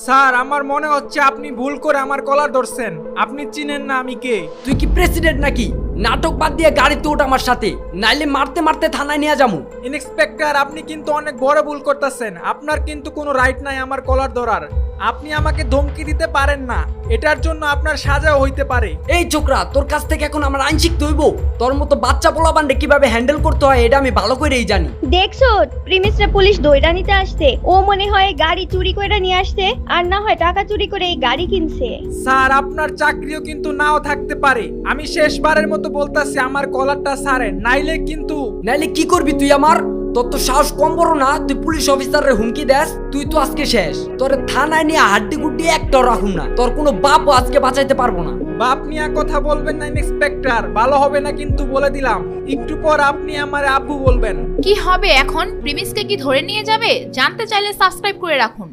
Sir আমার মনে হচ্ছে আপনি ভুল করে আমার কলার ধরছেন। আপনি চিনেন না আমি কে। তুই কি প্রেসিডেন্ট নাকি? নাটক বাদ দিয়ে গাড়িতে ওঠ আমার সাথে, নাইলে মারতে মারতে থানায় নিয়ে যাবো। ইন্সপেক্টর আপনি কিন্তু অনেক বড় ভুল করতেছেন। আপনার কিন্তু কোনো রাইট নাই আমার কলার ধরার। আপনি আমাকে ধমকি দিতে পারেন না, এটার জন্য আপনার সাজাও হইতে পারে। এই ছোকরা, তোর কাছ থেকে এখন আমার আইন শিখতে হইব। তোর মতো বাচ্চা পোলাপানরে কিভাবে হ্যান্ডেল করতে হয় এটা আমি ভালো করেই জানি। দেখছো প্রিমিসরা পুলিশ দইরা নিতে আসছে। ও মনে হয় গাড়ি চুরি করে নিয়ে আসছে, আর না হয় টাকা চুরি করে এই গাড়ি কিনছে। স্যার আপনার চাকরিও কিন্তু নাও থাকতে পারে। আমি শেষবারের মতো বলতাছি আমার কলারটা ছাড়েন, নাইলে কিন্তু। নাইলে কি করবি তুই আমার? তোর তো সাহস কম বড় না, তুই পুলিশ অফিসারের হুমকি দেস। তুই তো আজকে শেষ, তোর থানায় নিয়ে হাড্ডি গুড্ডি একটাও রাখুন না। তোর কোনো বাপও আজকে বাঁচাইতে পারবো না। বাপ নিয়ে কথা বলবেন না ইন্সপেক্টর, ভালো হবে না কিন্তু বলে দিলাম। একটু পর আপনি আমার আব্বু বলবেন। কি হবে এখন? প্রিমিসকে কি ধরে নিয়ে যাবে? জানতে চাইলে সাবস্ক্রাইব করে রাখুন।